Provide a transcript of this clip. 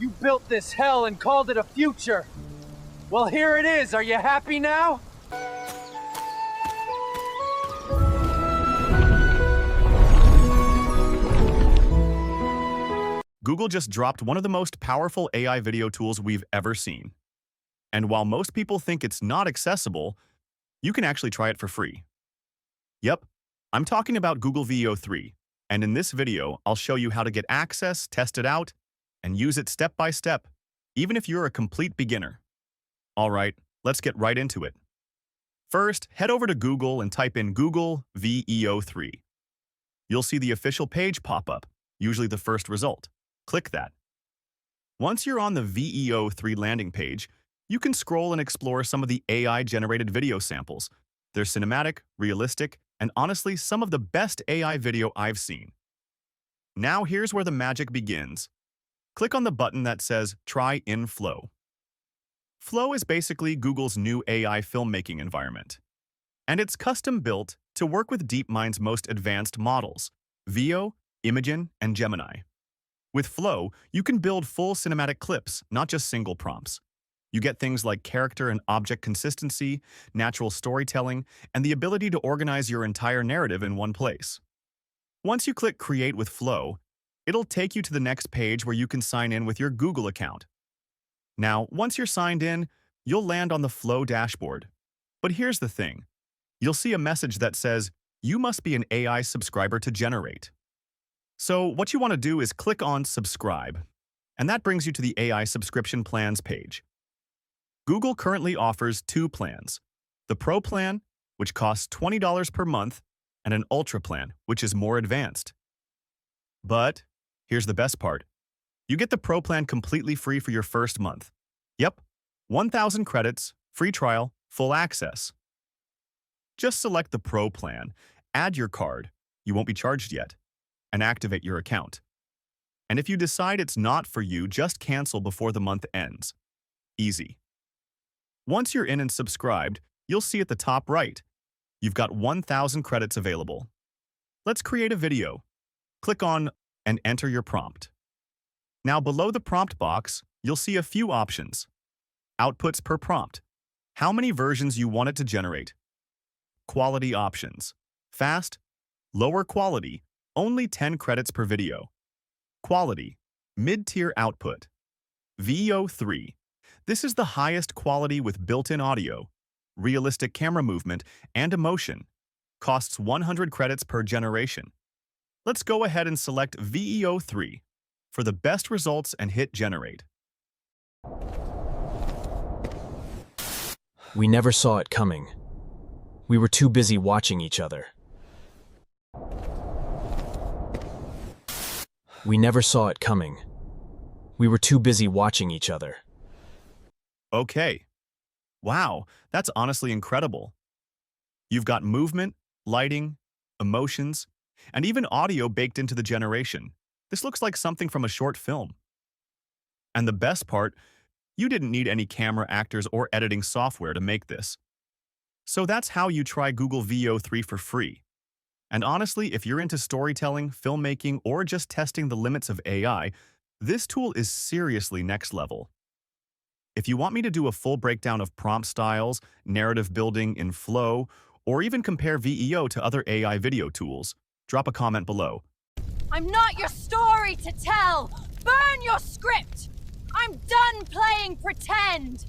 You built this hell and called it a future. Well, here it is. Are you happy now? Google just dropped one of the most powerful AI video tools we've ever seen. And while most people think it's not accessible, you can actually try it for free. Yep, I'm talking about Google VEO 3, and in this video, I'll show you how to get access, test it out, and use it step by step, even if you're a complete beginner. All right, let's get right into it. First, head over to Google and type in Google VEO 3. You'll see the official page pop up, usually the first result. Click that. Once you're on the VEO 3 landing page, you can scroll and explore some of the AI-generated video samples. They're cinematic, realistic, and honestly, some of the best AI video I've seen. Now here's where the magic begins. Click on the button that says Try in Flow. Flow is basically Google's new AI filmmaking environment. And it's custom-built to work with DeepMind's most advanced models, VEO, Imagen, and Gemini. With Flow, you can build full cinematic clips, not just single prompts. You get things like character and object consistency, natural storytelling, and the ability to organize your entire narrative in one place. Once you click Create with Flow, it'll take you to the next page where you can sign in with your Google account. Now, once you're signed in, you'll land on the Flow dashboard. But here's the thing. You'll see a message that says, you must be an AI subscriber to generate. So what you want to do is click on Subscribe, and that brings you to the AI subscription plans page. Google currently offers two plans, the Pro plan, which costs $20 per month, and an Ultra plan, which is more advanced. But here's the best part. You get the Pro plan completely free for your first month. Yep, 1,000 credits, free trial, full access. Just select the Pro plan, add your card, you won't be charged yet, and activate your account. And if you decide it's not for you, just cancel before the month ends. Easy. Once you're in and subscribed, you'll see at the top right, you've got 1,000 credits available. Let's create a video. Click on and enter your prompt. Now below the prompt box, you'll see a few options. Outputs per prompt. How many versions you want it to generate. Quality options. Fast, lower quality, only 10 credits per video. Quality, mid-tier output. VEO 3. This is the highest quality with built-in audio, realistic camera movement, and emotion. Costs 100 credits per generation. Let's go ahead and select VEO 3 for the best results and hit Generate. We never saw it coming. We were too busy watching each other. We never saw it coming. We were too busy watching each other. Okay. Wow, that's honestly incredible. You've got movement, lighting, emotions, and even audio baked into the generation. This looks like something from a short film. And the best part, you didn't need any camera actors or editing software to make this. So that's how you try Google VEO 3 for free. And honestly, if you're into storytelling, filmmaking, or just testing the limits of AI, this tool is seriously next level. If you want me to do a full breakdown of prompt styles, narrative building in Flow, or even compare VEO to other AI video tools, drop a comment below. I'm not your story to tell! Burn your script! I'm done playing pretend!